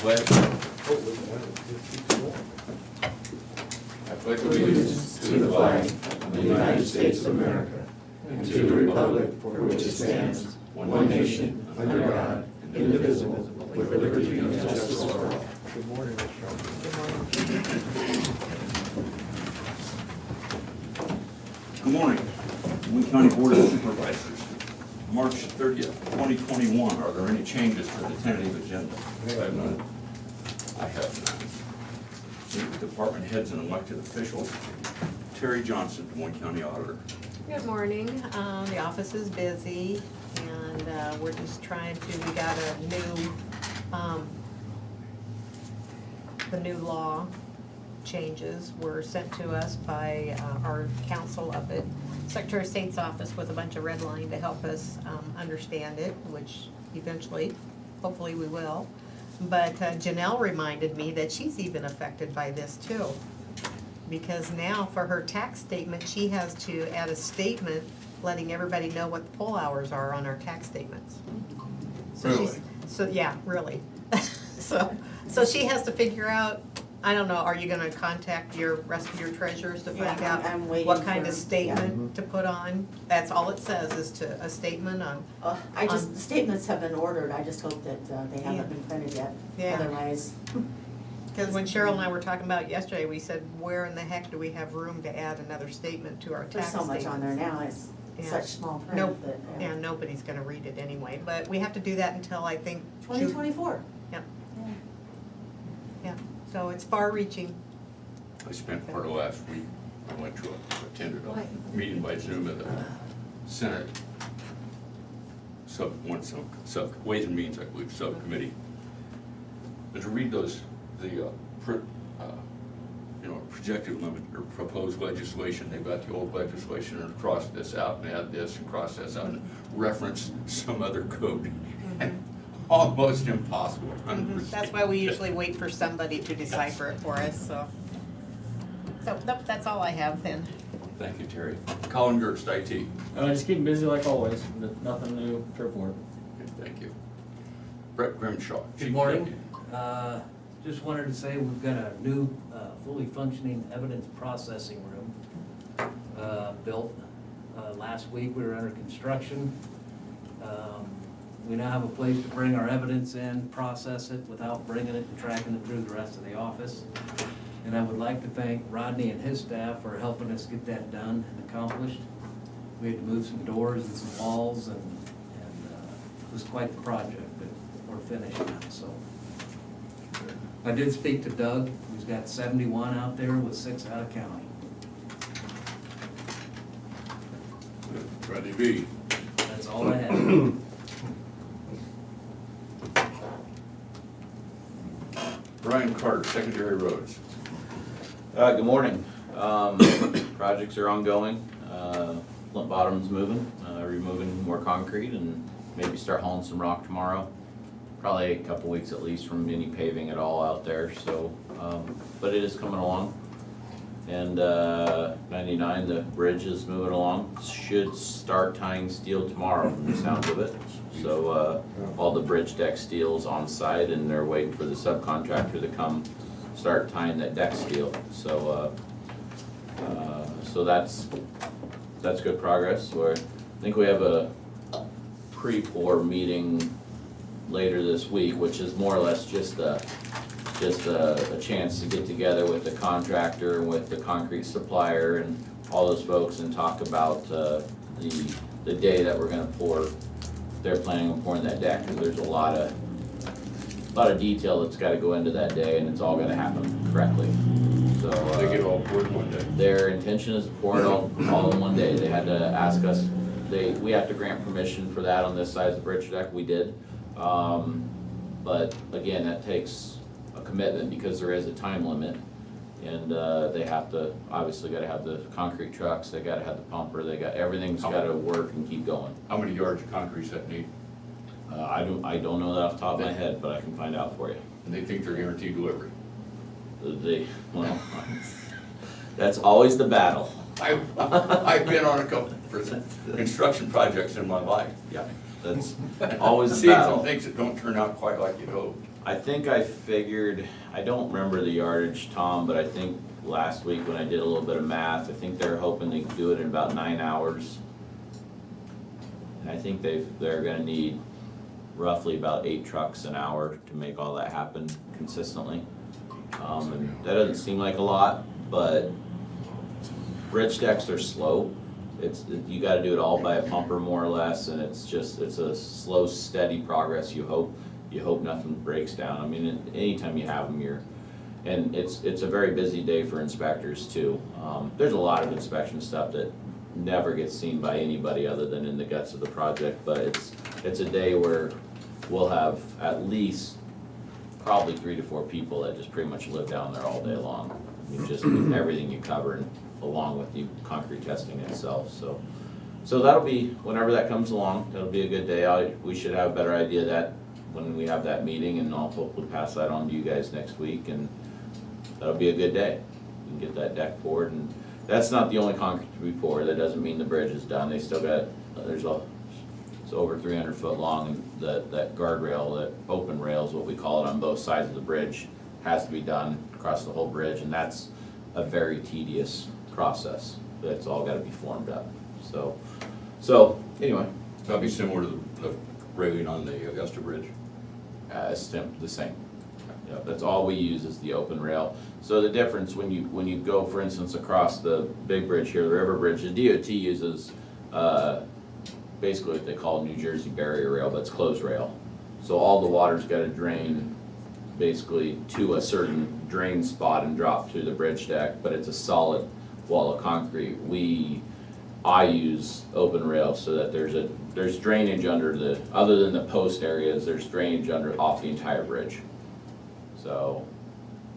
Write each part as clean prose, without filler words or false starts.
pledge. I pledge allegiance to the flag of the United States of America and to the republic for which it stands, one nation, under God, indivisible, with liberty and justice for all. Good morning, Mr. Good morning, Moines County Board of Supervisors. March 30th, 2021. Are there any changes to the tentative agenda? I have none. I have none. Meet with department heads and elected officials. Terry Johnson, Des Moines County Auditor. Good morning. The office is busy and we're just trying to, we got a new, the new law changes were sent to us by our counsel up at Secretary of State's office with a bunch of red line to help us understand it, which eventually, hopefully we will. But Janelle reminded me that she's even affected by this too. Because now for her tax statement, she has to add a statement letting everybody know what the poll hours are on our tax statements. So Really? So, yeah, really. So she has to figure out, I don't know, are you gonna contact your rest of your treasurers to find Yeah, out I'm waiting what kind for- of statement to put on? That's all it says, is a statement on, the statements have been ordered, I just hope that they haven't been printed yet. Yeah. Otherwise, because when Cheryl and I were talking about it yesterday, we said, where in the heck do we have room to add another statement to our there's tax so statements? much on there now, it's Yeah. such small Nope, print that. yeah, nobody's gonna read it anyway, but we have to do that until I think June. 2024. Yep, Yeah. yeah, so it's far reaching. I spent part of last week, I went to attended a meeting by Zoom of the Senate Ways and Means, I believe, subcommittee. And to read those, projected limit or proposed legislation, they've got the old legislation and cross this out and add this and cross this out and reference some other code. Almost impossible. That's why we usually wait for somebody to decipher it for us, so. So, nope, that's all I have then. Thank you, Terry. Colin Gerst, IT. Just keeping busy like always, but nothing new to report. Okay, thank you. Brett Grimshaw. Good Chief morning. Deputy. Just wanted to say we've got a new, fully functioning evidence processing room built. Last week, we were under construction. We now have a place to bring our evidence in, process it without bringing it and tracking it through the rest of the office. And I would like to thank Rodney and his staff for helping us get that done and accomplished. We had to move some doors and some walls and it was quite the project, but we're finished now, so. I did speak to Doug, who's got 71 out there with 6 out of county. Rodney B. That's all I have. Brian Carter, Secondary Roads. Good morning. Projects are ongoing. Flint Bottom's moving, removing more concrete and maybe start hauling some rock tomorrow. Probably a couple weeks at least from any paving at all out there, so, but it is coming along. And 99, the bridge is moving along. Should start tying steel tomorrow from the sounds of it. So all the bridge deck steel's on site and they're waiting for the subcontractor to come start tying that deck steel. So so that's good progress. I think we have a pre-pour meeting later this week, which is more or less just a chance to get together with the contractor, with the concrete supplier, and all those folks, and talk about the day that we're going to pour. They're planning on pouring that deck, because there's a lot of detail that's got to go into that day, and it's all going to happen correctly. So They get all poured one day. their intention is to pour it all in one day. They had to ask us. We have to grant permission for that on this side of the bridge deck. We did. But again, that takes a commitment because there is a time limit, and they have to, obviously gotta have the concrete trucks, they gotta have the pumper, everything's gotta work and keep going. How many yards of concrete does that need? I don't know that off the top of my head, but I can find out for you. And they think they're guaranteed delivery. Well, that's always the battle. I've been on a couple of construction projects in my life. Yeah, that's always the Seen some battle. things that don't turn out quite like you'd hope. I think I figured, I don't remember the yardage, Tom, but I think last week when I did a little bit of math, I think they're hoping they can do it in about 9 hours. And I think they're gonna need roughly about 8 trucks an hour to make all that happen consistently. And that doesn't seem like a lot, but bridge decks are slow. You gotta do it all by a pumper more or less, and it's a slow, steady progress. You hope nothing breaks down. I mean, anytime you have them, and it's a very busy day for inspectors too. There's a lot of inspection stuff that never gets seen by anybody other than in the guts of the project, but it's a day where we'll have at least probably 3 to 4 people that just pretty much live down there all day long. I mean, just everything you cover and along with the concrete testing itself, so that'll be, whenever that comes along, that'll be a good day. We should have a better idea of that when we have that meeting, and I'll hopefully pass that on to you guys next week, and that'll be a good day. We can get that deck poured, and that's not the only concrete to be poured. That doesn't mean the bridge is done. They still got, it's over 300 foot long, and that guardrail, that open rail is what we call it on both sides of the bridge, has to be done across the whole bridge, and that's a very tedious process. That's all gotta be formed up. So anyway, That'd be similar to the railing on the Augusta Bridge. it's the same. Yeah, that's all we use is the open rail. So the difference when you go, for instance, across the big bridge here, the river bridge, the DOT uses basically what they call New Jersey barrier rail, but it's closed rail. So all the water's gotta drain basically to a certain drain spot and drop through the bridge deck, but it's a solid wall of concrete. I use open rail so that there's drainage under other than the post areas, there's drainage off the entire bridge. So,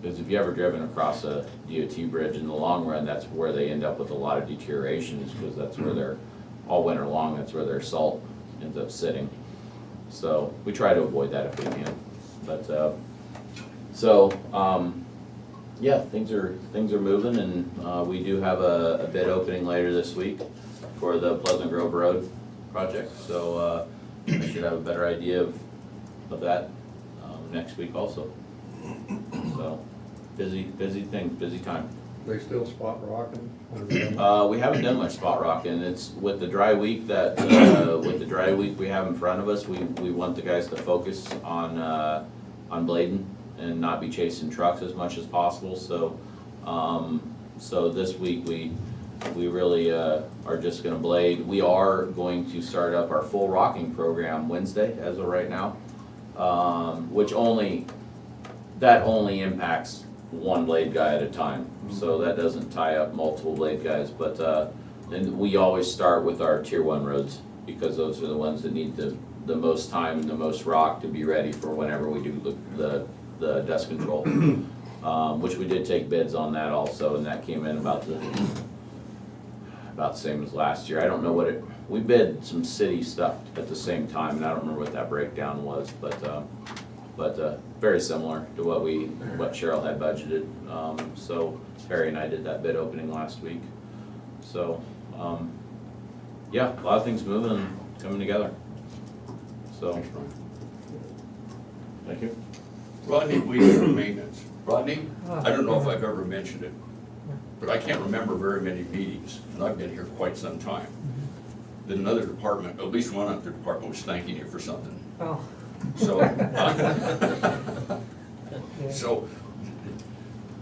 because if you ever driven across a DOT bridge, in the long run, that's where they end up with a lot of deterioration, is because that's where all winter long, that's where their salt ends up sitting. So we try to avoid that if we can. But yeah, things are moving, and we do have a bid opening later this week for the Pleasant Grove Road project. So I should have a better idea of that next week also. So busy thing, busy time. They still spot rocking? We haven't done much spot rocking. It's with the dry week we have in front of us, we want the guys to focus on blading and not be chasing trucks as much as possible. So this week we really are just gonna blade. We are going to start up our full rocking program Wednesday as of right now, which only impacts one blade guy at a time. So that doesn't tie up multiple blade guys, but and we always start with our tier 1 roads, because those are the ones that need the most time and the most rock to be ready for whenever we do the dust control. Which we did take bids on that also, and that came in about the same as last year. I don't know we bid some city stuff at the same time, and I don't remember what that breakdown was, but very similar to what Cheryl had budgeted. So Harry and I did that bid opening last week. So yeah, a lot of things moving and coming together. So Thanks, Brian. thank you. Rodney, weeds and maintenance. Rodney, I don't know if I've ever mentioned it, but I can't remember very many meetings, and I've been here quite some time, that another department, at least one other department, was thanking you for something. Oh, So, so,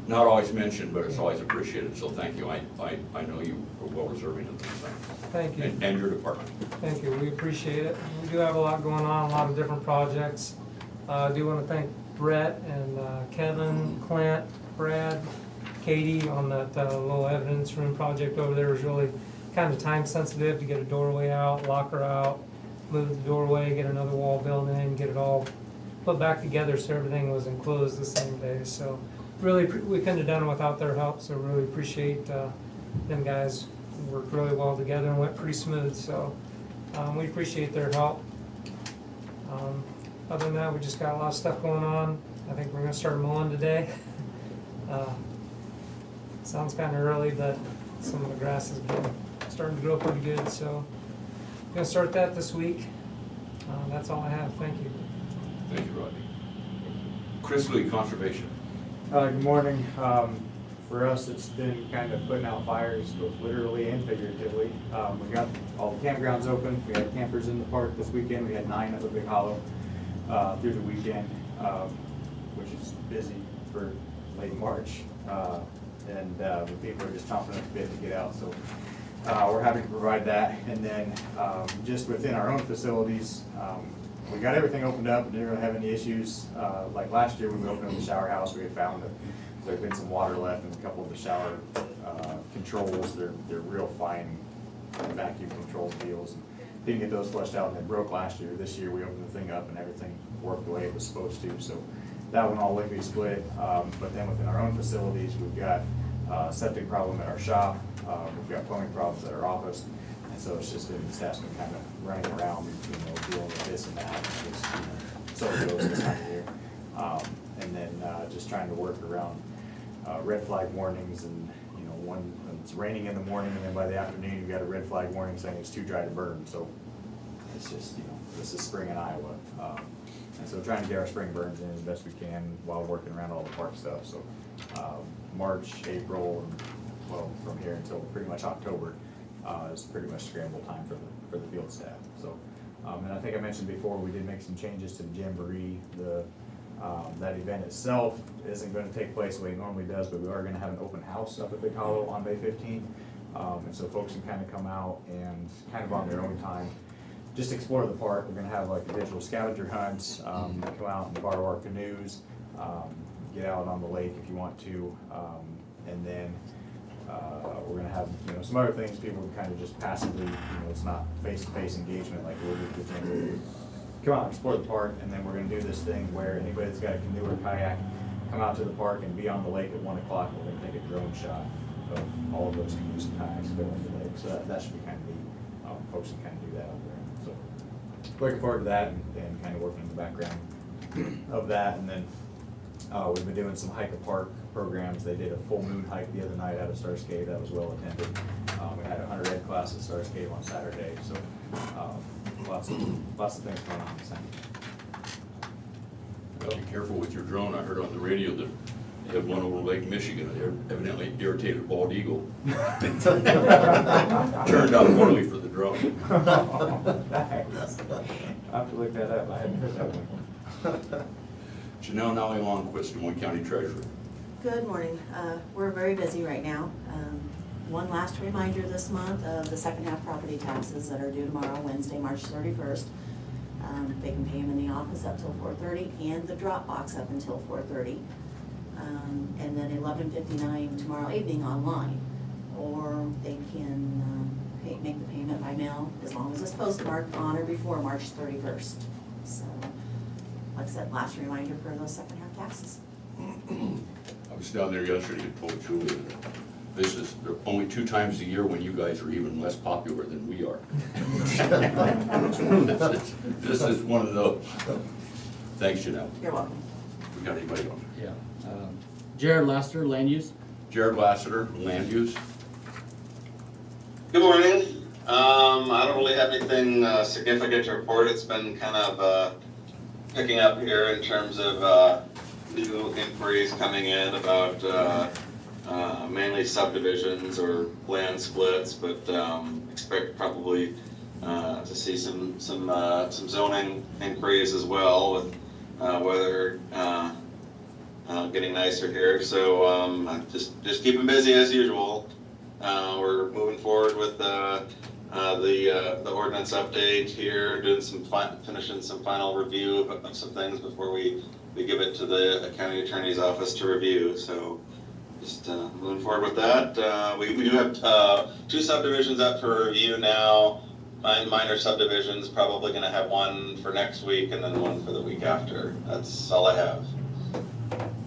not always mentioned, but it's always appreciated, so thank you. I know you are well deserving of these things. thank you, And your department. thank you, we appreciate it. We do have a lot going on, a lot of different projects. I do want to thank Brett and Kevin, Clint, Brad, Katie on that little evidence room project over there. Was really kind of time sensitive to get a doorway out, locker out, move the doorway, get another wall built in, get it all put back together so everything was enclosed the same day. So really, we couldn't have done it without their help, so really appreciate them guys. Worked really well together and went pretty smooth, so we appreciate their help. Other than that, we just got a lot of stuff going on. I think we're gonna start mowing today. Sounds kind of early, but some of the grass is starting to grow pretty good, so gonna start that this week. That's all I have, thank you. Thank you, Rodney. Chris Lee, Conservation. Good morning. For us, it's been kind of putting out fires, both literally and figuratively. We got all the campgrounds open. We had campers in the park this weekend. We had 9 at the Big Hollow through the weekend, which is busy for late March. And people are just chomping at the bit to get out. So we're having to provide that. And then just within our own facilities, we got everything opened up and didn't really have any issues. Like last year when we opened up the shower house, we had found that there had been some water left in a couple of the shower controls. They're real fine vacuum controlled deals. Didn't get those flushed out and they broke last year. This year we opened the thing up and everything worked the way it was supposed to. So that one all lickety split. But then within our own facilities, we've got a septic problem at our shop. We've got plumbing problems at our office. And so it's just been, staff's been kind of running around, dealing with this and that. It's, so it goes this time of year. And then just trying to work around red flag warnings and, when it's raining in the morning and then by the afternoon you've got a red flag warning saying it's too dry to burn. So it's just, this is spring in Iowa. And so trying to get our spring burns in as best we can while working around all the park stuff. So March, April, and well, from here until pretty much October is pretty much scramble time for the field staff. So, and I think I mentioned before, we did make some changes to the Jamboree. That event itself isn't going to take place the way it normally does, but we are going to have an open house up at Big Hollow on May 15th. And so folks can kind of come out and kind of on their own time, just explore the park. We're going to have like a digital scavenger hunt, come out and borrow our canoes, get out on the lake if you want to, and then we're going to have some other things people can kind of just passively, it's not face-to-face engagement like we would with Jamboree. Come out and explore the park, and then we're going to do this thing where anybody that's got a canoe or kayak come out to the park and be on the lake at 1 o'clock. We're going to take a drone shot of all of those canoes and kayaks filling the lake. So that should be kind of neat. Folks can kind of do that out there. So looking forward to that and kind of working in the background of that. And then we've been doing some hike a park programs. They did a full moon hike the other night out of Starscape. That was well attended. We had a 100 ed class at Starscape on Saturday. So lots of things going on this time. Well, be careful with your drone. I heard on the radio that they had one over Lake Michigan, and evidently irritated a bald eagle. Turned out poorly for the drone. Nice. I'll have to look that up. I hadn't heard that one. Janelle Nally-Longquist, Des Moines County Treasurer. Good morning. We're very busy right now. One last reminder this month of the second half property taxes that are due tomorrow, Wednesday, March 31st. They can pay them in the office up till 4:30 and the drop box up until 4:30. And then 11:59 tomorrow evening online. Or they can make the payment by mail as long as it's postmarked on or before March 31st. So, like I said, last reminder for those second half taxes. I was down there yesterday and told Julie that this is only 2 times a year when you guys are even less popular than we are. This is one of those. Thanks, Janelle. You're welcome. We got anybody on? Yeah. Jared Lassiter, Land Use. Jared Lassiter, Land Use. Good morning. I don't really have anything significant to report. It's been kind of picking up here in terms of new inquiries coming in about mainly subdivisions or land splits, but expect probably to see some zoning inquiries as well with weather getting nicer here. So just keeping busy as usual. We're moving forward with the ordinance update here, doing finishing some final review of some things before we give it to the county attorney's office to review. So just moving forward with that. We do have 2 subdivisions up for review now. Minor subdivisions, probably going to have one for next week and then one for the week after. That's all I have.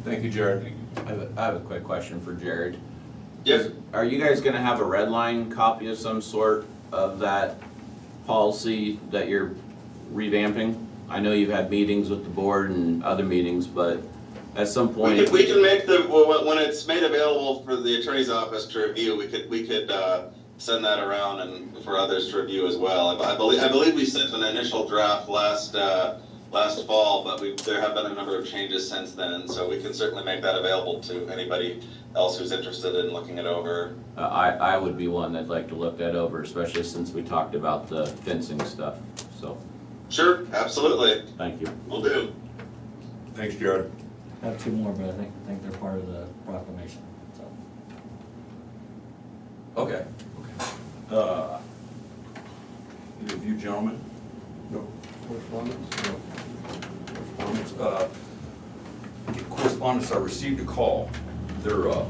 Thank you, Jared. I have a quick question for Jared. Yep. Are you guys gonna have a red line copy of some sort of that policy that you're revamping? I know you've had meetings with the board and other meetings, but at some point. We can make when it's made available for the attorney's office to review, we could send that around and for others to review as well. I believe we sent an initial draft last last fall, but there have been a number of changes since then, so we can certainly make that available to anybody else who's interested in looking it over. I would be one that'd like to look that over, especially since we talked about the fencing stuff, so, Sure, absolutely, thank you. will do. Thanks, Jared. I have two more, but I think they're part of the proclamation, so. Okay. Any of you gentlemen? No. Correspondence? No. Correspondence. Correspondence, I received a call. They're, and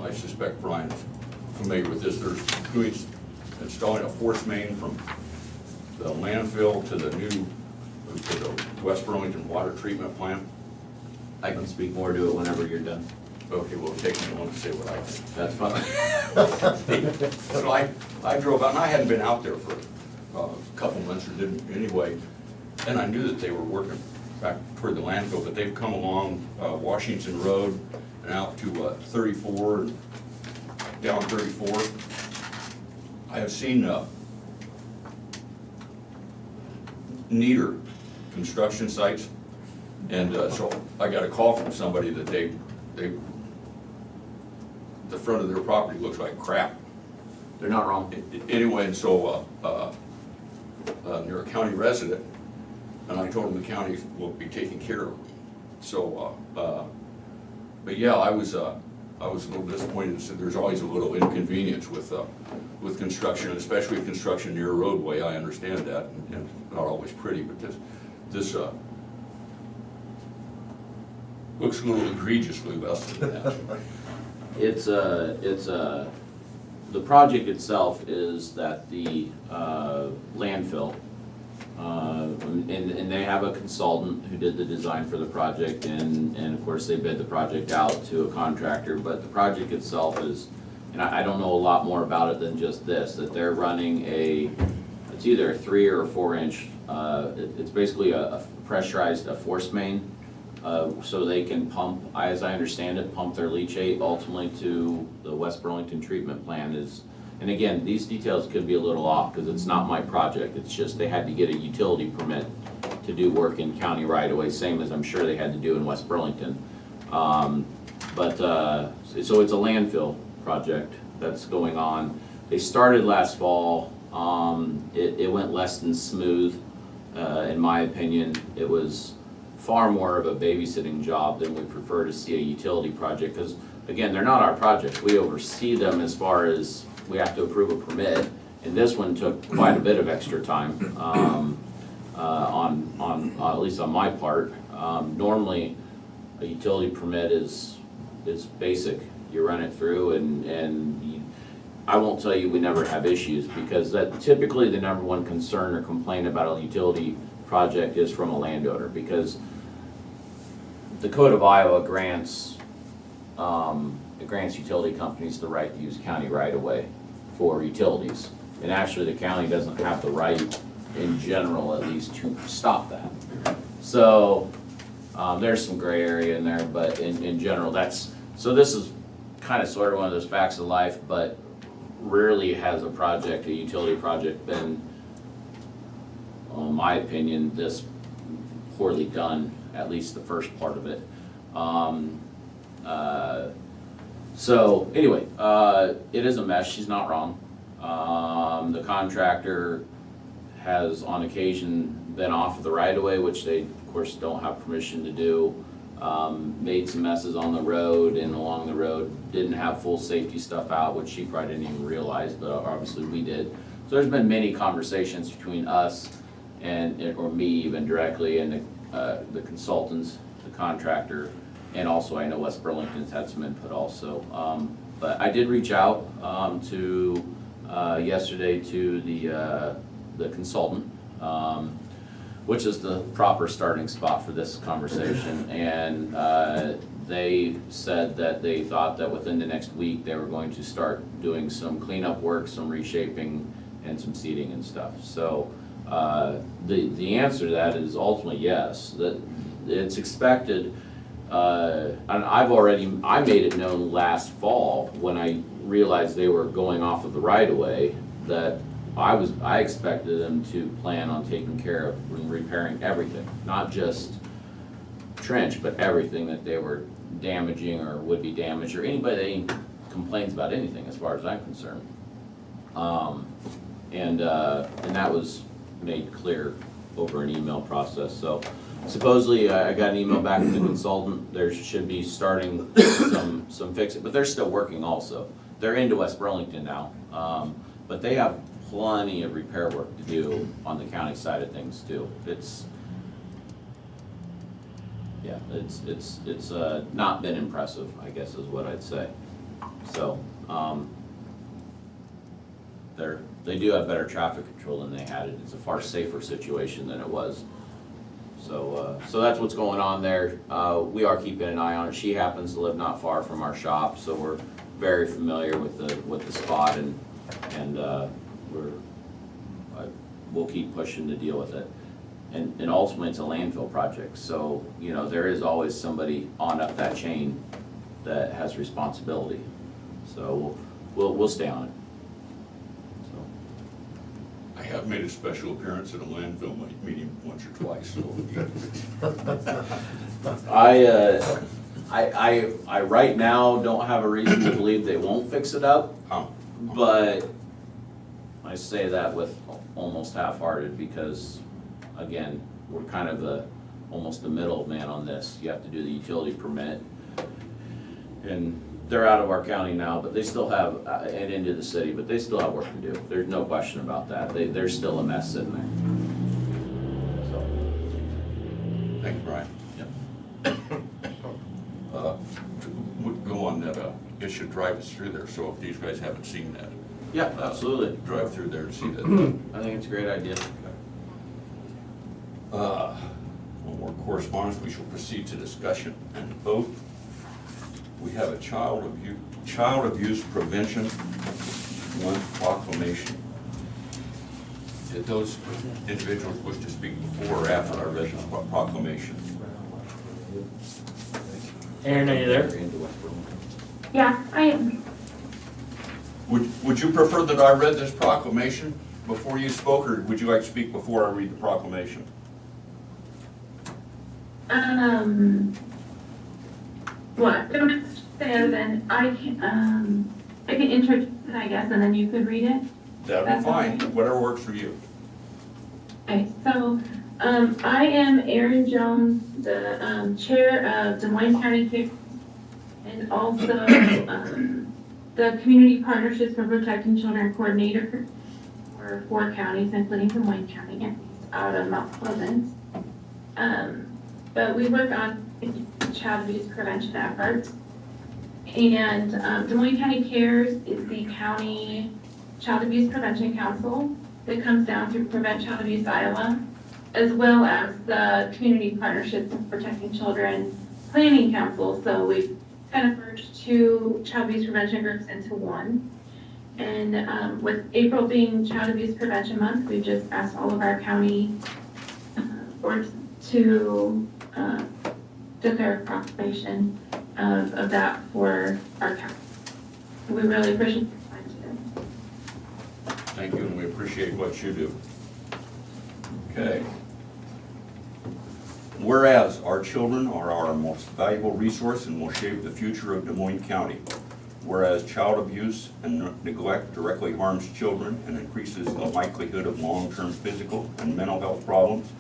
I suspect Brian's familiar with this, they're installing a force main from the landfill to the West Burlington water treatment plant. I can speak more to it whenever you're done. Okay, well, take me a moment to say what I think. That's fine. So I drove out, and I hadn't been out there for a couple months, or didn't anyway, and I knew that they were working back toward the landfill, but they've come along Washington Road and out to 34, and down 34. I have seen neater construction sites, and so I got a call from somebody that the front of their property looks like crap. They're not wrong. Anyway, and so, they're a county resident, and I told them the county will be taking care of them. So, but yeah, I was a little disappointed, and said there's always a little inconvenience with construction, especially construction near a roadway. I understand that, and not always pretty, but this looks a little egregiously less than that. The project itself is that the landfill, and they have a consultant who did the design for the project, and of course they bid the project out to a contractor, but the project itself is, and I don't know a lot more about it than just this, that they're running it's either a 3 or a 4 inch, it's basically a pressurized force main, so they can pump, as I understand it, pump their leachate ultimately to the West Burlington treatment plant is, and again, these details could be a little off because it's not my project, it's just they had to get a utility permit to do work in county right away, same as I'm sure they had to do in West Burlington. So it's a landfill project that's going on. They started last fall, it went less than smooth, in my opinion. It was far more of a babysitting job than we prefer to see a utility project, because again, they're not our projects. We oversee them as far as we have to approve a permit, and this one took quite a bit of extra time, at least on my part. Normally, a utility permit is basic. You run it through, and I won't tell you we never have issues, because that typically the #1 concern or complaint about a utility project is from a landowner, because the Code of Iowa grants utility companies the right to use county right-of-way for utilities. And actually, the county doesn't have the right, in general at least, to stop that. So, there's some gray area in there, but in general, so this is kind of sort of one of those facts of life, but rarely has a utility project been, in my opinion, this poorly done, at least the first part of it. So anyway, it is a mess, she's not wrong. The contractor has on occasion been off of the right-of-way, which they of course don't have permission to do. Made some messes on the road and along the road, didn't have full safety stuff out, which she probably didn't even realize, but obviously we did. So there's been many conversations between us or me even directly, and the consultants, the contractor, and also I know West Burlington's had some input also. But I did reach out yesterday to the consultant, which is the proper starting spot for this conversation, and they said that they thought that within the next week they were going to start doing some cleanup work, some reshaping, and some seeding and stuff. So the answer to that is ultimately yes. That it's expected, and I made it known last fall when I realized they were going off of the right-of-way that I expected them to plan on taking care of and repairing everything, not just trench, but everything that they were damaging or would be damaged, or anybody that complains about anything as far as I'm concerned. And that was made clear over an email process. So supposedly I got an email back from the consultant. There should be starting some fixing, but they're still working also. They're into West Burlington now, but they have plenty of repair work to do on the county side of things too. It's not been impressive, I guess is what I'd say. So, they do have better traffic control than they had. It's a far safer situation than it was. So that's what's going on there. We are keeping an eye on it. She happens to live not far from our shop, so we're very familiar with the spot, and we'll keep pushing to deal with it. And ultimately, it's a landfill project, so, you know, there is always somebody on up that chain that has responsibility. So we'll stay on it. I have made a special appearance at a landfill meeting once or twice, so. I right now don't have a reason to believe they won't fix it up, but I say that with almost half-hearted because, again, we're kind of almost the middleman on this. You have to do the utility permit, and they're out of our county now, but they still have, and into the city, but they still have work to do. There's no question about that. There's still a mess sitting there. So. Thank you, Brian. Go on that, you should drive us through there, so if these guys haven't seen that. Yeah, absolutely. Drive through there and see that. I think it's a great idea. No more correspondence, we shall proceed to discussion and vote. We have a child abuse prevention month proclamation. Did those individuals wish to speak before or after I read the proclamation? Aaron, are you there? Yeah, I am. Would you prefer that I read this proclamation before you spoke, or would you like to speak before I read the proclamation? Well, I don't have to say other than I can introduce it, I guess, and then you could read it. That'd be That's fine, okay. whatever works for you. Okay, so, I am Erin Jones, the, chair of Des Moines County Kids, and also, the Community Partnerships for Protecting Children Coordinator for 4 counties, including Des Moines County, and out of Mount Pleasant. But we work on child abuse prevention efforts. And Des Moines County Cares is the county child abuse prevention council that comes down through Prevent Child Abuse Iowa, as well as the Community Partnerships for Protecting Children Planning Council. So we've kind of merged 2 child abuse prevention groups into one. And with April being Child Abuse Prevention Month, we've just asked all of our county boards to declare a proclamation of that for our county. We really appreciate your time today. Thank you, and we appreciate what you do. Okay. Whereas our children are our most valuable resource and will shape the future of Des Moines County. Whereas child abuse and neglect directly harms children and increases the likelihood of long-term physical and mental health problems,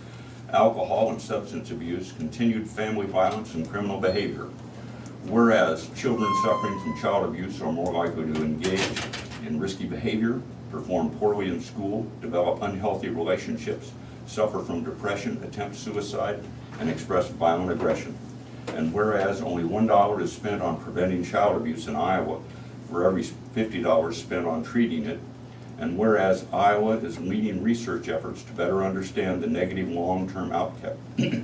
alcohol and substance abuse, continued family violence, and criminal behavior. Whereas children suffering from child abuse are more likely to engage in risky behavior, perform poorly in school, develop unhealthy relationships, suffer from depression, attempt suicide, and express violent aggression. And whereas only $1 is spent on preventing child abuse in Iowa for every $50 spent on treating it, and whereas Iowa is leading research efforts to better understand the negative long-term the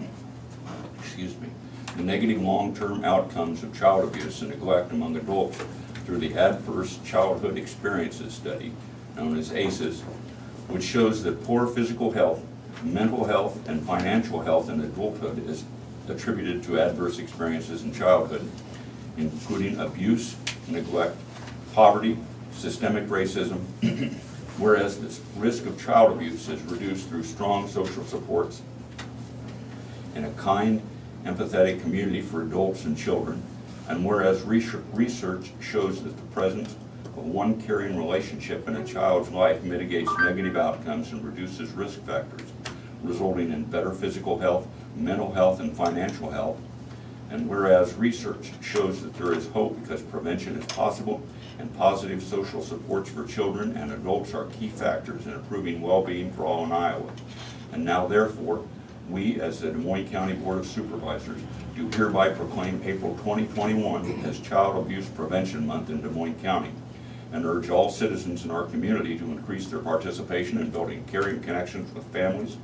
negative long-term outcomes of child abuse and neglect among adults through the Adverse Childhood Experiences Study, known as ACEs, which shows that poor physical health, mental health, and financial health in adulthood is attributed to adverse experiences in childhood, including abuse, neglect, poverty, systemic racism, Whereas the risk of child abuse is reduced through strong social supports and a kind, empathetic community for adults and children. And whereas research shows that the presence of one caring relationship in a child's life mitigates negative outcomes and reduces risk factors, resulting in better physical health, mental health, and financial health. And whereas research shows that there is hope because prevention is possible and positive social supports for children and adults are key factors in improving well-being for all in Iowa. And now therefore, we as the Des Moines County Board of Supervisors do hereby proclaim April 2021 as Child Abuse Prevention Month in Des Moines County and urge all citizens in our community to increase their participation in building caring connections with families,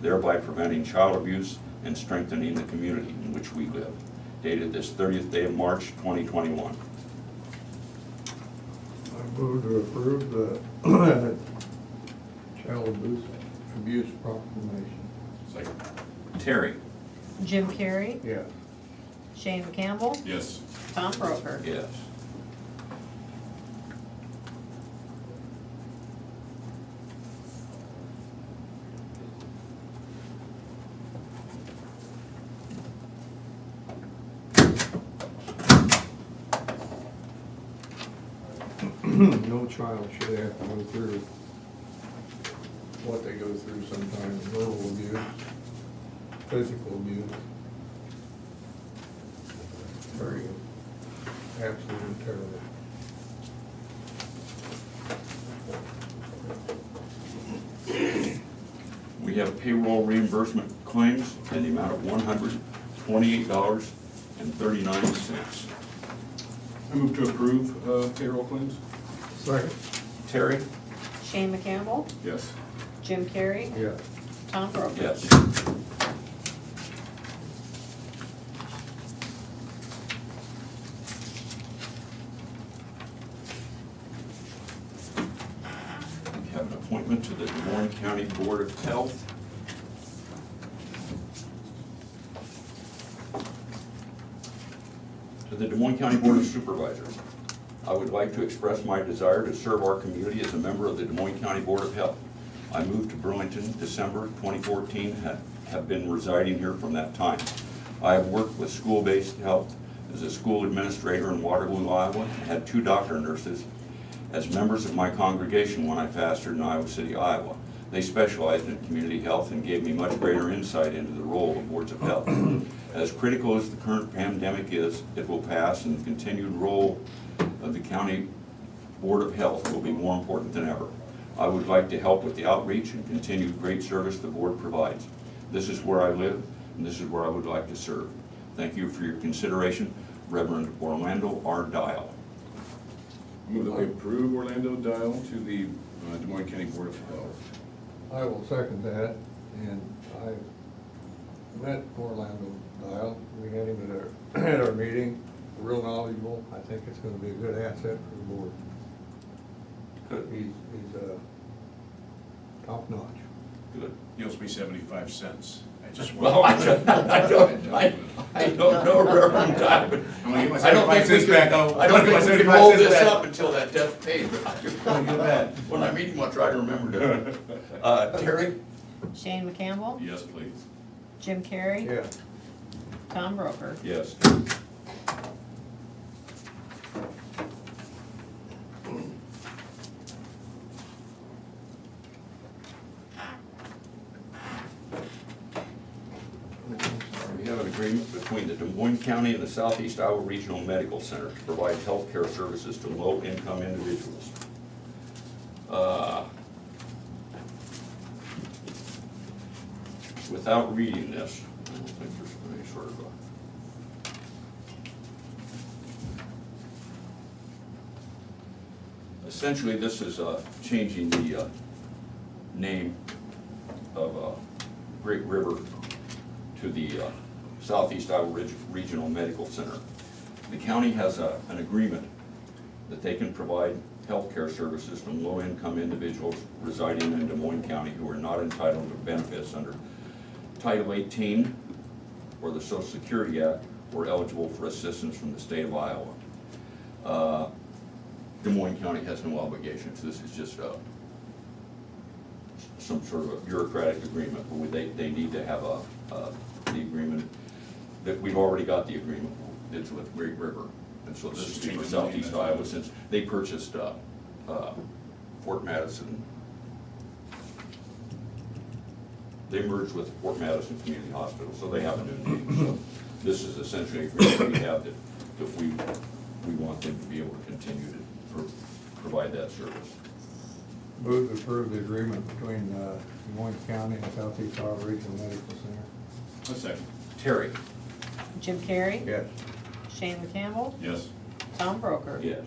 thereby preventing child abuse and strengthening the community in which we live. Dated this 30th day of March 2021. I move to approve the child abuse proclamation. Second. Terry. Jim Carrey, Yes. Shane McCampbell, Yes. Tom Broker. Yes. No child should have to go through what they go through sometimes, verbal abuse, physical abuse. Very absolutely terrible. We have payroll reimbursement claims in the amount of $128.39. I move to approve payroll claims. Second. Terry? Shane McCampbell, Yes. Jim Carrey, Yes. Tom Broker. Yes. We have an appointment to the Des Moines County Board of Health. To the Des Moines County Board of Supervisors, I would like to express my desire to serve our community as a member of the Des Moines County Board of Health. I moved to Burlington December 2014, have been residing here from that time. I have worked with school-based health as a school administrator in Waterloo, Iowa, and had 2 doctor nurses as members of my congregation when I pastored in Iowa City, Iowa. They specialized in community health and gave me much greater insight into the role of boards of health. As critical as the current pandemic is, it will pass, and the continued role of the County Board of Health will be more important than ever. I would like to help with the outreach and continued great service the board provides. This is where I live, and this is where I would like to serve. Thank you for your consideration. Reverend Orlando R. Dial. I move that we approve Orlando Dial to the Des Moines County Board of Health. I will second that, and I met Orlando Dial. We had him at our meeting, real knowledgeable. I think it's gonna be a good asset for the board. Good. He's top notch. Good. He owes me 75 cents. I just Well, I don't know, Reverend Dial, but I'm gonna get my I don't think 75 we cents back. can, I don't think we can 75 roll cents this back. up until that death pays. When I meet him, I'll try to remember to. Terry? Shane McCampbell, Yes, please. Jim Carrey, Yeah. Tom Broker. Yes. We have an agreement between the Des Moines County and the Southeast Iowa Regional Medical Center to provide health care services to low-income individuals. Without reading this, I don't think there's any sort of essentially, this is changing the name of Great River to the Southeast Iowa Regional Medical Center. The county has an agreement that they can provide health care services to low-income individuals residing in Des Moines County who are not entitled to benefits under Title 18 or the Social Security Act or eligible for assistance from the state of Iowa. Des Moines County has no obligations. This is just some sort of a bureaucratic agreement, but they need to have the agreement, that we've already got the agreement, it's with Great River. And so this is for Southeast Iowa, since they purchased Fort Madison. They merged with Fort Madison Community Hospital, so they have a new name. So this is essentially an agreement we have that we want them to be able to continue to provide that service. Move to approve the agreement between Moines County and Southeast Iowa Regional Medical Center. A second. Terry? Jim Carrey? Yes. Shane McCampbell? Yes. Tom Broker? Yes.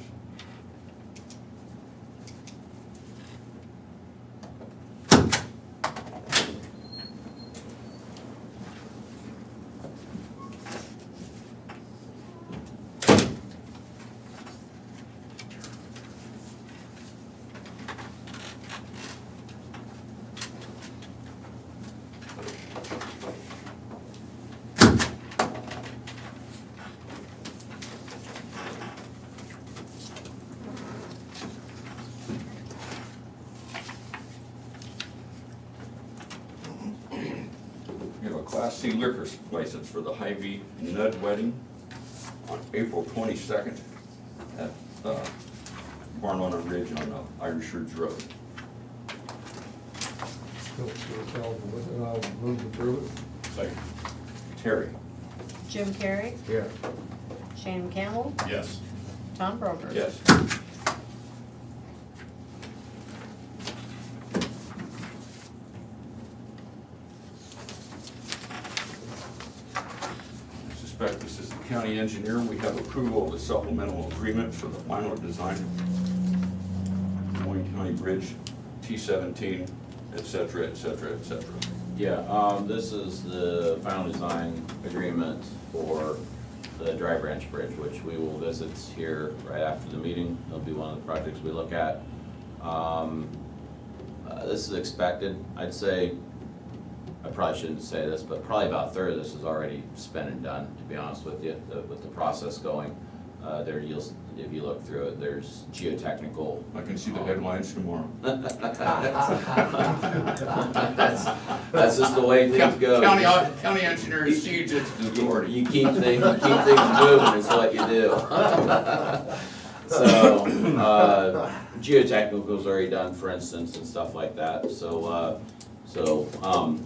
We have a Class C liquor license for the Hy-Vee Nud Wedding on April 22nd at Barn on a Ridge on Irish Ridge Road. I'll move to approve it. Second. Terry? Jim Carrey? Yes. Shane McCampbell? Yes. Tom Broker? Yes. I suspect this is the county engineer. We have approval of the supplemental agreement for the final design of Moines County Bridge, T-17, et cetera, et cetera, et cetera. Yeah, this is the final design agreement for the Dry Branch Bridge, which we will visit here right after the meeting. It'll be one of the projects we look at. This is expected. I'd say, I probably shouldn't say this, but probably about a third of this is already spent and done, to be honest with you, with the process going. If you look through it, there's geotechnical. I can see the headlines tomorrow. That's just the way things go. County engineer sees its authority. You keep things moving is what you do. So, geotechnical's already done, for instance, and stuff like that, so,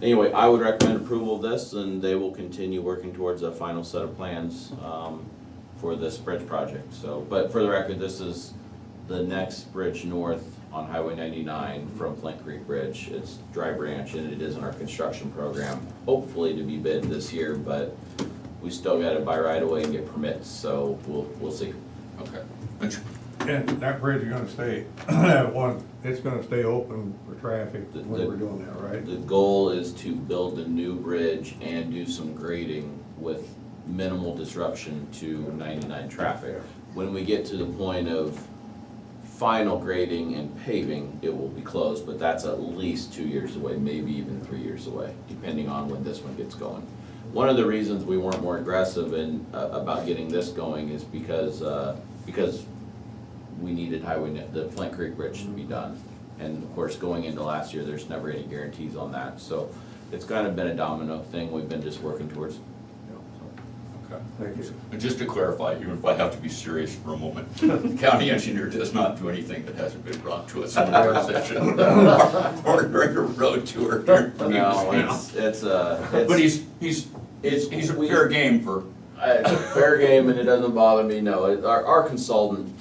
anyway, I would recommend approval of this, and they will continue working towards a final set of plans, for this bridge project, so, but for the record, this is the next bridge north on Highway 99 from Flint Creek Bridge. It's Dry Branch, and it is in our construction program, hopefully to be bid this year, but we still gotta buy right away and get permits, so we'll see. Okay. And that bridge is gonna stay, that one, it's gonna stay open for traffic when we're doing that, right? The goal is to build a new bridge and do some grading with minimal disruption to 99 traffic. When we get to the point of final grading and paving, it will be closed, but that's at least 2 years away, maybe even 3 years away, depending on when this one gets going. One of the reasons we weren't more aggressive in, about getting this going is because we needed the Flint Creek Bridge to be done. And of course, going into last year, there's never any guarantees on that. So it's kind of been a domino thing we've been just working towards. Okay. Thank you. And just to clarify, even if I have to be serious for a moment, the county engineer does not do anything that hasn't been brought to us in our session or during a road tour. No, But he's a fair game for. Fair game, and it doesn't bother me, no. Our consultant,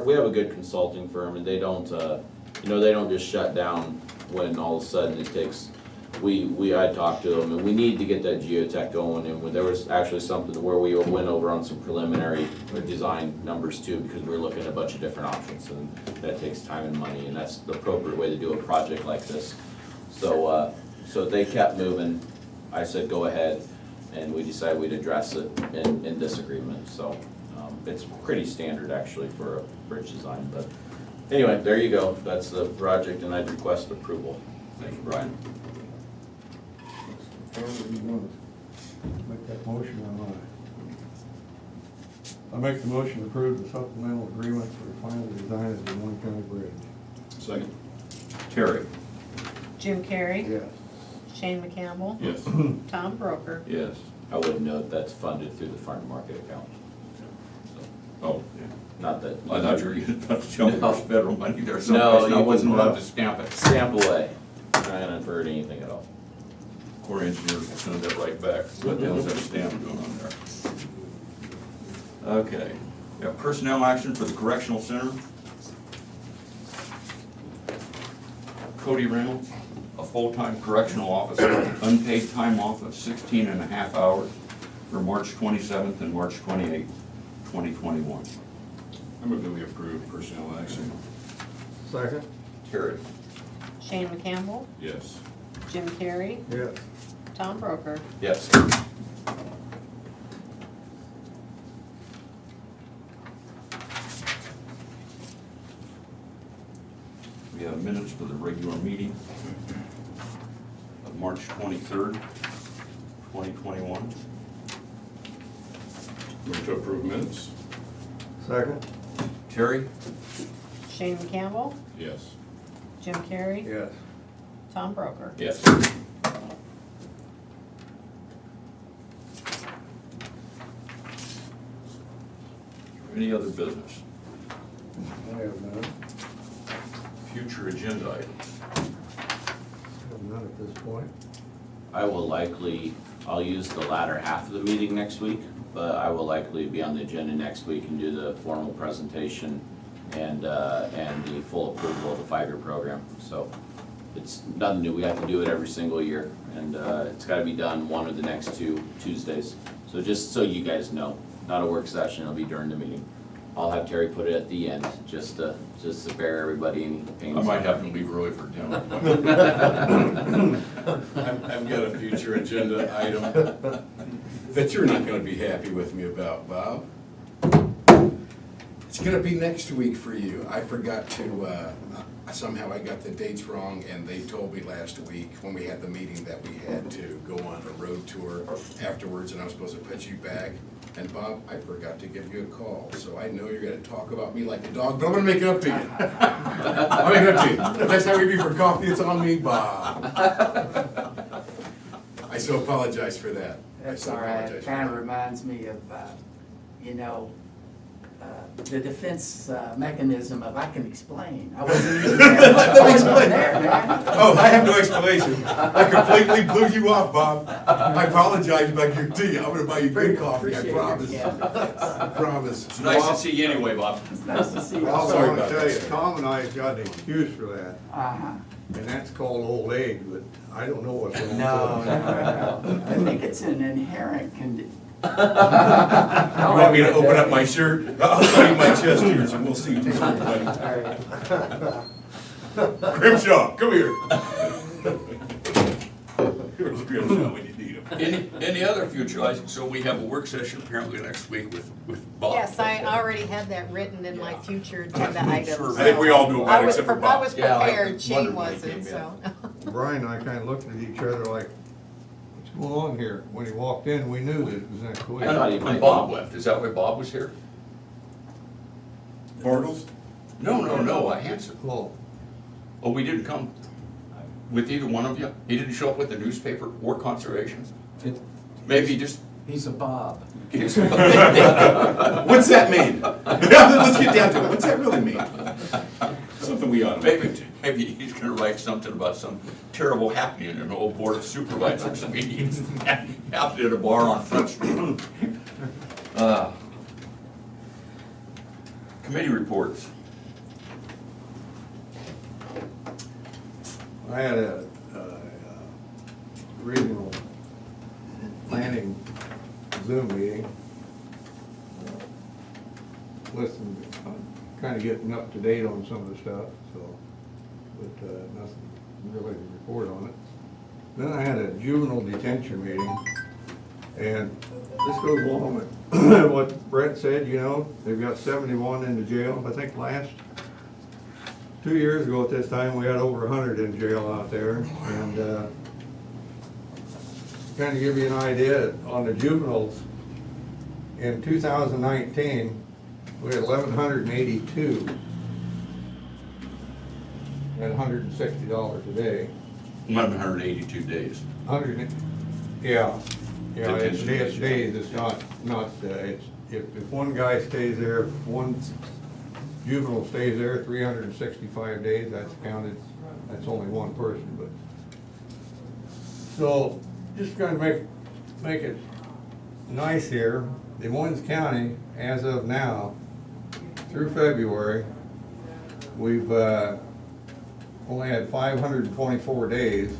we have a good consulting firm, and they don't, they don't just shut down when all of a sudden it takes, I talked to them, and we need to get that geotech going, and there was actually something where we went over on some preliminary design numbers too, because we were looking at a bunch of different options, and that takes time and money, and that's the appropriate way to do a project like this. So they kept moving. I said, go ahead, and we decided we'd address it in this agreement, so it's pretty standard actually for a bridge design, but anyway, there you go, that's the project, and I'd request approval. Thank you, Brian. You want to make that motion or not? I make the motion to approve the supplemental agreement for the final design of the Moines County Bridge. Second. Terry? Jim Carrey. Yes. Shane McCampbell. Yes. Tom Broker. Yes. I would note that's funded through the farm market account. Oh, yeah. Not that. I thought you were about to tell me there's federal money there No, someplace, and I you wasn't can, allowed to stamp it. Stamp away. Not gonna invert anything at all. Corps of Engineers will send that right back. What the hell's that stamp doing on there? Okay, we have personnel action for the correctional center. Cody Reynolds, a full-time correctional officer, unpaid time off of 16.5 hours for March 27th and March 28th, 2021. I move that we approve personnel action. Second? Terry? Shane McCampbell. Yes. Jim Carrey. Yes. Tom Broker. Yes. We have minutes for the regular meeting of March 23rd, 2021. Move to approve minutes. Second? Terry? Shane McCampbell. Yes. Jim Carrey. Yes. Tom Broker. Yes. Any other business? I have none. Future agenda items? I have none at this point. I will likely, I'll use the latter half of the meeting next week, but I will likely be on the agenda next week and do the formal presentation and the full approval of the 5-year program. So it's nothing new, we have to do it every single year, and it's gotta be done one of the next 2 Tuesdays. So just so you guys know, not a work session, it'll be during the meeting. I'll have Terry put it at the end, just to spare everybody any pain. I might have to leave early for dinner. I've got a future agenda item that you're not gonna be happy with me about, Bob. It's gonna be next week for you. I forgot to, somehow I got the dates wrong, and they told me last week when we had the meeting that we had to go on a road tour afterwards, and I was supposed to put you back. And Bob, I forgot to give you a call, so I know you're gonna talk about me like a dog, but I'm gonna make it up to you. I'll make it up to you. Next time we meet for coffee, it's on me, Bob. I so apologize for that. That's all right. It kind of reminds me of, you know, the defense mechanism of I can explain. I wasn't using that. Let me explain. There, man. Oh, I have no explanation. I completely blew you off, Bob. I apologize, but I guarantee you, I'm gonna buy you good coffee, I Appreciate promise. your candor. I promise. It's nice to see you anyway, Bob. It's nice to see you. I Sorry want to about tell you, that. Tom and I got an excuse for that, Uh-huh. and that's called old age, but I don't know what's wrong. No, no. I think it's an inherent condition. You want me to open up my shirt? I'll show you my chest here, and we'll see who's everybody. Grimshaw, come here. Here's Grimshaw when you need him. Any other future items? So we have a work session apparently next week with Bob. Yes, I already had that written in my future agenda items. Sure. I think we all do I it, was except for pre- I Bob. was Yeah, I prepared, Shane wondered when he wasn't, came so. Brian and I kind of looked at each other like, what's going on here? When he walked in, we knew that it was next week. I thought he When might Bob be. left, is that why Bob was here? Bartles? No, Hanson. Well, Oh, we didn't come with either one of you? He didn't show up with the newspaper or conservation? Maybe just. He's a Bob. What's that mean? Let's get down to it. What's that really mean? Something we ought to Maybe he's gonna write something about some terrible happening in an old board of supervisors meeting happened at a bar on Front Street. Committee reports. I had a regional planning Zoom meeting. Listened, kind of getting up to date on some of the stuff, so, but nothing really to report on it. Then I had a juvenile detention meeting, and this goes along with what Brett said, you know, they've got 71 in the jail. I think last 2 years ago at this time, we had over 100 in jail out there, and kind of give you an idea, on the juveniles, in 2019, we had 1,182 at $160 a day. 182 days. 100, yeah, it's Detention. days, it's not, it's, if one guy stays there, if one juvenile stays there 365 days, that's counted, that's only one person, but. So, just gonna make it nice here, Des Moines County, as of now, through February, we've, only had 524 days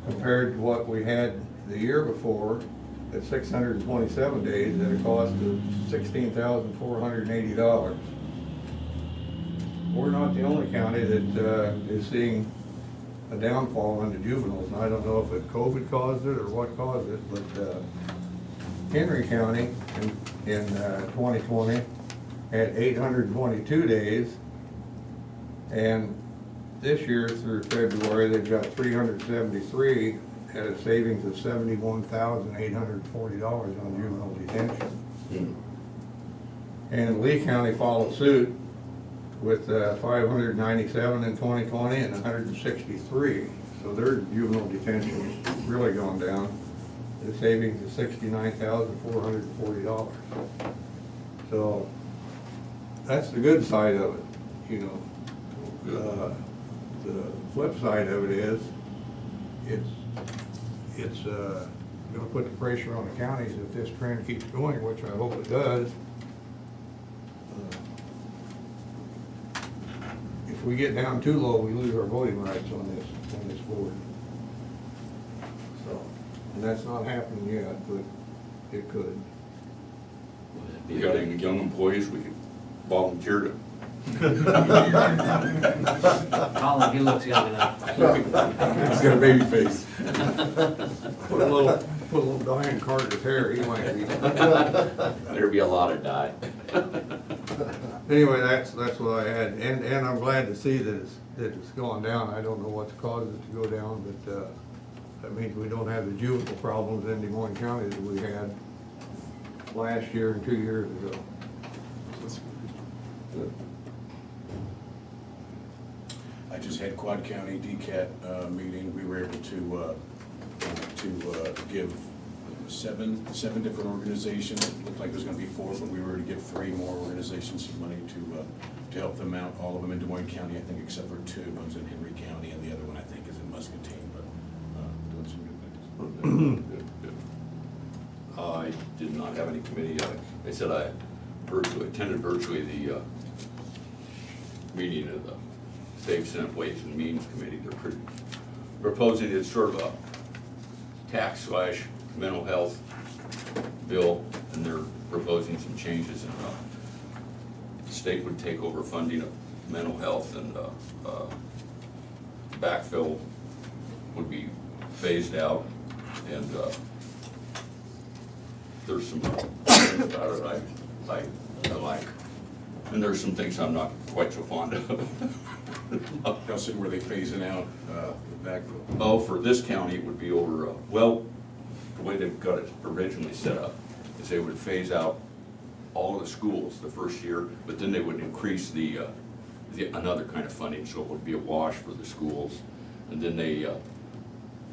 compared to what we had the year before at 627 days at a cost of $16,480. We're not the only county that is seeing a downfall in the juveniles, and I don't know if COVID caused it or what caused it, but Henry County in 2020 had 822 days, and this year through February, they've got 373 at a savings of $71,840 on juvenile detention. And Lee County followed suit with 597 in 2020 and 163. So their juvenile detention is really gone down. The savings is $69,440. So that's the good side of it, you know. The flip side of it is, it's gonna put the pressure on the counties if this trend keeps going, which I hope it does. If we get down too low, we lose our voting rights on this board. So, and that's not happening yet, but it could. You got any young employees we could volunteer to? Colin, he looks young enough. He's got a baby face. Put a little dye in Carter's hair, he might be. There'd be a lot of dye. Anyway, that's what I had, and I'm glad to see that it's gone down. I don't know what's caused it to go down, but that means we don't have the juvenile problems in Des Moines County that we had last year and 2 years ago. I just had Quad County DCAT meeting. We were able to give seven different organizations. It looked like there was gonna be 4, but we were to give 3 more organizations some money to help them out, all of them in Des Moines County, I think, except for 2. One's in Henry County and the other one, I think, is in Muscatine, but doing some good things. Good. I did not have any committee. They said I attended virtually the meeting of the State Senate Ways and Means Committee. They're proposing it's sort of a tax/mental health bill, and they're proposing some changes in the state would take over funding of mental health, and backfill would be phased out, and there's some things about it I like, and there's some things I'm not quite so fond of. How soon were they phasing out the backfill? Oh, for this county, it would be over, well, the way they've got it originally set up is they would phase out all of the schools the first year, but then they would increase the another kind of funding, so it would be a wash for the schools. And then the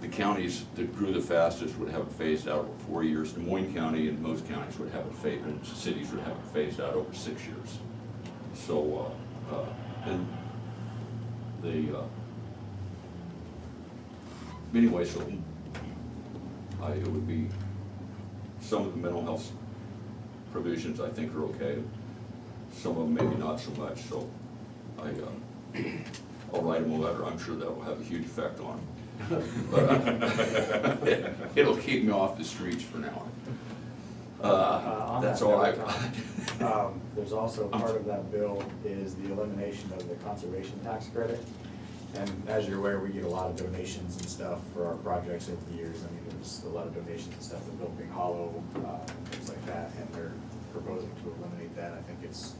counties that grew the fastest would have it phased out over 4 years. Des Moines County and most counties would have it phased, and cities would have it phased out over 6 years. So, and anyway, so it would be, some of the mental health provisions I think are okay. Some of them maybe not so much, so I'll write them a letter. I'm sure that will have a huge effect on them. But it'll keep me off the streets for now. On That's that all note, I've Tom, there's also part of that bill is the elimination of the conservation tax credit. And as you're aware, we get a lot of donations and stuff for our projects over the years. I mean, there's a lot of donations and stuff for Building Hollow, things like that, and they're proposing to eliminate that. I think it's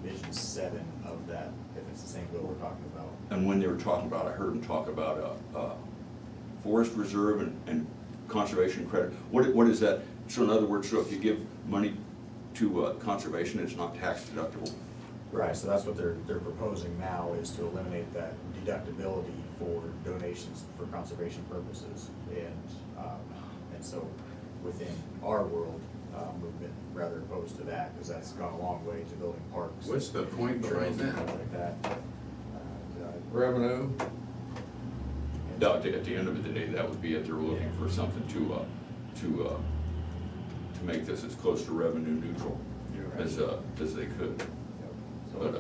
Division 7 of that, if it's the same bill we're talking about. And when they were talking about, I heard them talk about forest reserve and conservation credit. What is that? So in other words, so if you give money to conservation, it's not tax deductible? Right, so that's what they're proposing now, is to eliminate that deductibility for donations for conservation purposes. And so within our world, we've been rather opposed to that, because that's gone a long way to building parks. What's the point behind trails and that? stuff like that. Revenue? No, at the end of the day, that would be if they're looking for something to make this as close to revenue neutral as they could. Yep. But,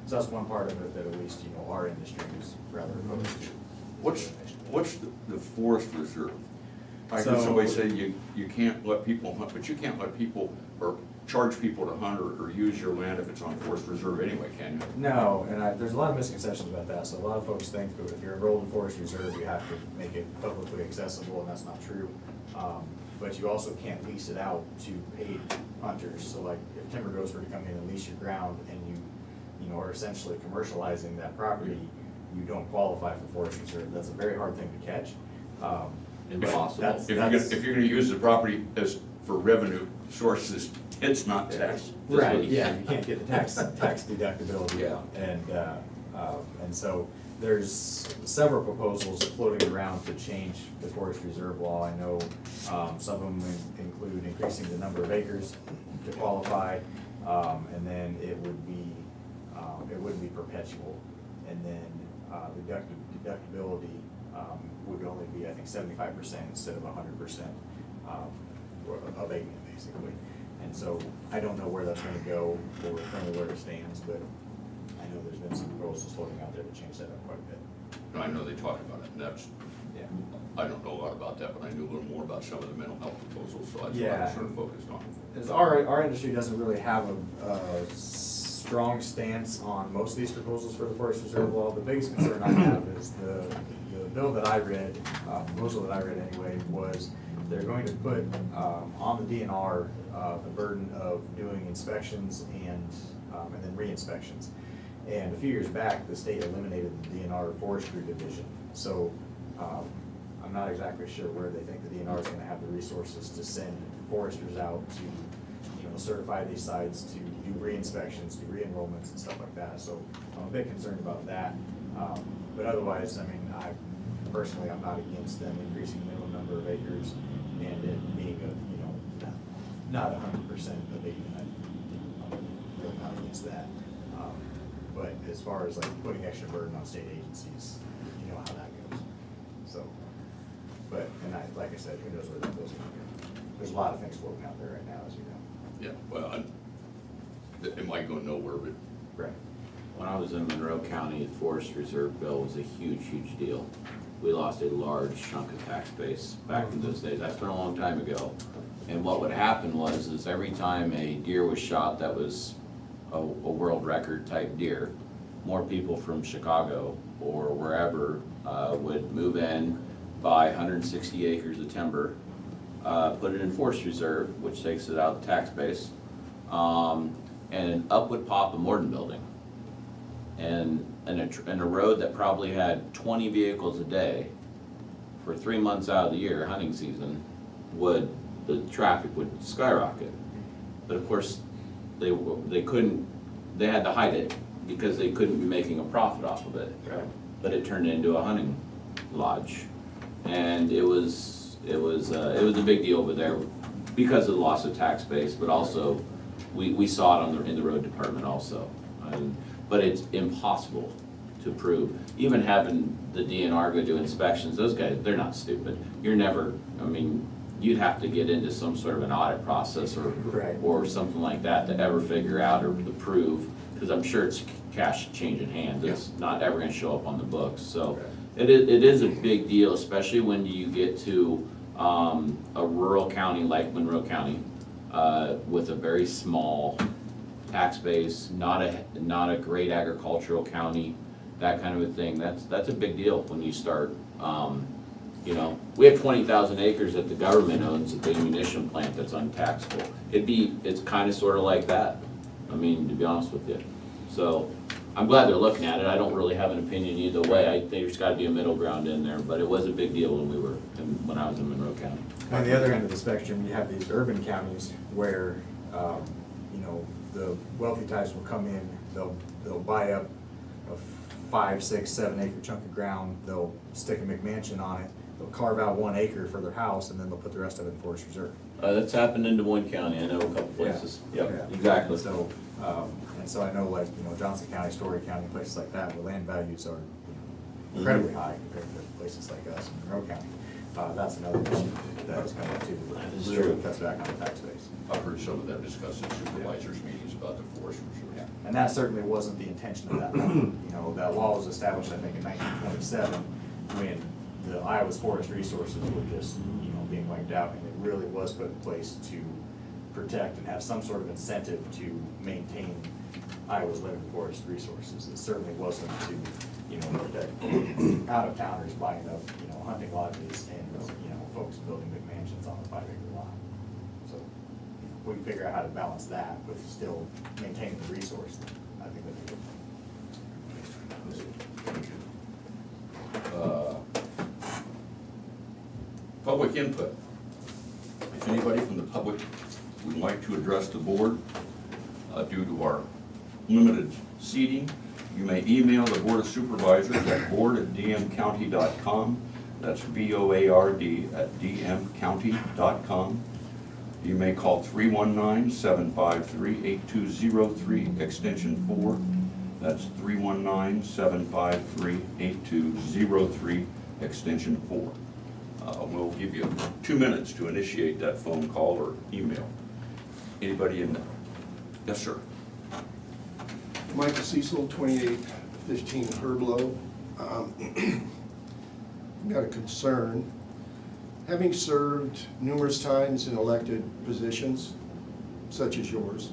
So that's one part of it that at least, our industry is rather opposed to. what's the forest reserve? I heard So- somebody say you can't let people hunt, but you can't let people, or charge people to hunt or use your land if it's on forest reserve anyway, can you? No, and there's a lot of misconceptions about that. So a lot of folks think that if you're enrolled in Forest Reserve, you have to make it publicly accessible, and that's not true. But you also can't lease it out to paid hunters. So like, if Timber Grows were to come in and lease your ground, and you are essentially commercializing that property, you don't qualify for Forest Reserve. That's a very hard thing to catch. But Impossible. that's- If you're gonna use the property as, for revenue sources, it's not taxed. Right, yeah, you can't get the tax deductibility. Yeah. And so there's several proposals floating around to change the Forest Reserve law. I know, some of them include increasing the number of acres to qualify, and then it would be perpetual. And then, deductibility, would only be, I think, 75% instead of 100%, abatement, basically. And so I don't know where that's gonna go or currently where it stands, but I know there's been some proposals floating out there to change that up quite a bit. And I know they talked about it, and that's, Yeah. I don't know a lot about that, but I knew a little more about some of the mental health proposals, so that's what I Yeah. was sort of focused on. As our industry doesn't really have a strong stance on most of these proposals for the Forest Reserve law. The biggest concern I have is the bill that I read, proposal that I read anyway, was they're going to put on the DNR the burden of doing inspections and then re-inspections. And a few years back, the state eliminated the DNR forestry division. So I'm not exactly sure where they think the DNR is gonna have the resources to send foresters out to, certify these sites, to do re-inspections, do re-enrollments and stuff like that. So I'm a bit concerned about that. But otherwise, I mean, I'm not against them increasing the minimum number of acres and it being not 100% abatement. I'm really not against that. But as far as like putting extra burden on state agencies, you know how that goes. So, like I said, who knows where that goes. There's a lot of things floating out there right now, as you know. Yeah, well, it might go nowhere, but Right. When I was in Monroe County, the Forest Reserve bill was a huge deal. We lost a large chunk of tax base back in those days. That's been a long time ago. And what would happen is every time a deer was shot that was a world record type deer, more people from Chicago or wherever would move in, buy 160 acres of timber, put it in Forest Reserve, which takes it out of the tax base, and up would pop a Morton building. And a road that probably had 20 vehicles a day for 3 months out of the year, hunting season, the traffic would skyrocket. But of course, they had to hide it because they couldn't be making a profit off of it. Right. But it turned into a hunting lodge, and it was a big deal over there because of the loss of tax base, but also we saw it in the road department also. But it's impossible to prove. Even having the DNR go do inspections, those guys, they're not stupid. You'd have to get into some sort of an audit process or something like that to ever figure out or to prove, because I'm sure it's cash changing hands. It's not ever gonna show up on the books. So it is a big deal, especially when you get to a rural county like Monroe County with a very small tax base, not a great agricultural county, that kind of a thing. That's a big deal when you start. We have 20,000 acres that the government owns at the ammunition plant that's untaxable. It's kind of sort of like that. To be honest with you. So I'm glad they're looking at it. I don't really have an opinion either way. I think there's got to be a middle ground in there, but it was a big deal when I was in Monroe County. On the other end of the spectrum, you have these urban counties where, the wealthy types will come in, they'll buy up a 5, 6, 7 acre chunk of ground, they'll stick a McMansion on it, they'll carve out 1 acre for their house, and then they'll put the rest of it in forest reserve. That's happened in Des Moines County, I know a couple places. Yep, exactly. So, and so I know, like, you know, Johnson County, Story County, places like that, where land values are incredibly high compared to places like us in Monroe County. That's another issue that has come up too. That is Really true. cuts back on the tax base. I've heard some of them discuss in supervisors' meetings about the forest reserve. Yeah, and that certainly wasn't the intention of that law. You know, that law was established, I think, in 1927, when the Iowa's forest resources were just, you know, being wiped out, and it really was put in place to protect and have some sort of incentive to maintain Iowa's limited forest resources. It certainly wasn't to, you know, protect out-of-towners buying up, you know, hunting lodges and, you know, folks building big mansions on a 5 acre lot. So, you know, if we can figure out how to balance that with still maintaining the resource, then I think that'd be good. Public input. If anybody from the public would like to address the board, due to our limited seating, you may email the Board of Supervisors at board@dmcounty.com. That's BOARD@dmcounty.com. You may call 319-753-8203, extension 4. That's 319-753-8203, extension 4. We'll give you 2 minutes to initiate that phone call or email. Anybody in there? Yes, sir. Michael Cecil, 2815 Herblow. Got a concern. Having served numerous times in elected positions, such as yours,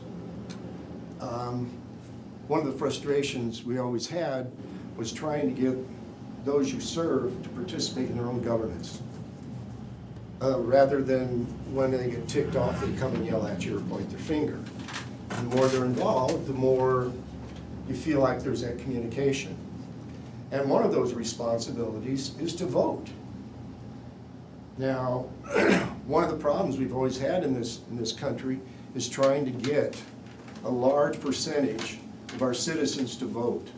one of the frustrations we always had was trying to get those you serve to participate in their own governance. Rather than when they get ticked off, they come and yell at you or point their finger. The more they're involved, the more you feel like there's that communication. And one of those responsibilities is to vote. Now, one of the problems we've always had in this country is trying to get a large percentage of our citizens to vote.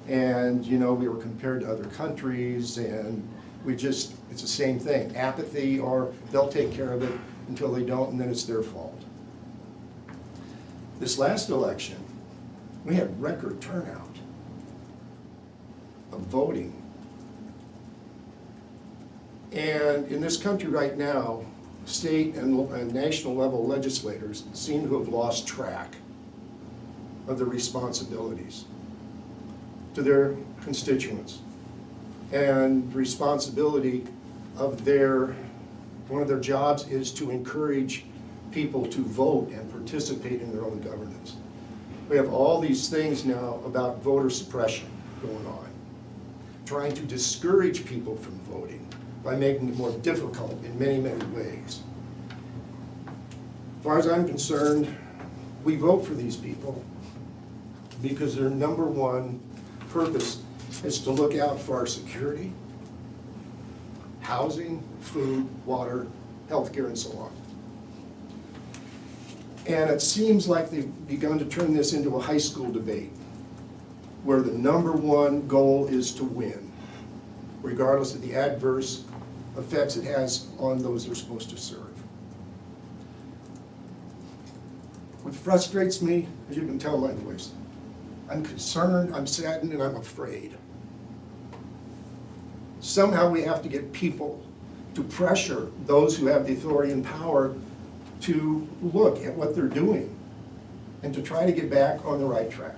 And, you know, we were compared to other countries, and it's the same thing. Apathy, or they'll take care of it until they don't, and then it's their fault. This last election, we had record turnout of voting. And in this country right now, state and national level legislators seem to have lost track of their responsibilities to their constituents. And the responsibility of one of their jobs is to encourage people to vote and participate in their own governance. We have all these things now about voter suppression going on, trying to discourage people from voting by making it more difficult in many, many ways. As far as I'm concerned, we vote for these people because their number one purpose is to look out for our security, housing, food, water, healthcare, and so on. And it seems like they've begun to turn this into a high school debate, where the number one goal is to win, regardless of the adverse effects it has on those they're supposed to serve. What frustrates me, as you can tell by my voice, I'm concerned, I'm saddened, and I'm afraid. Somehow we have to get people to pressure those who have the authority and power to look at what they're doing and to try to get back on the right track.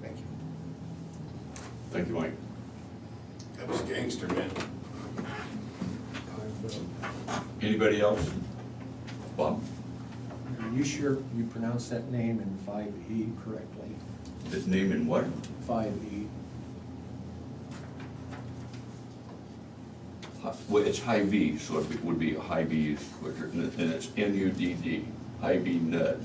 Thank you. Thank you, Mike. That was gangster, man. Anybody else? Bob? Are you sure you pronounced that name in 5E correctly? His name in what? 5E. Well, it's high V, so it would be a high V, and it's N-U-D-D. I.B. Nud.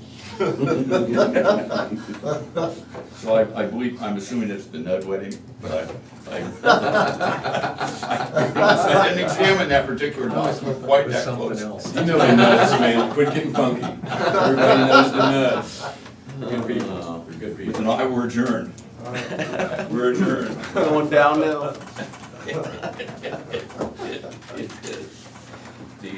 So I believe, I'm assuming it's the Nud wedding, but I didn't examine that particular document quite that close. You know the nuts, man, quit getting funky. Everybody knows the nuts. We're good people, we're good With people. an eye, we're adjourned. We're adjourned. Going downhill. The,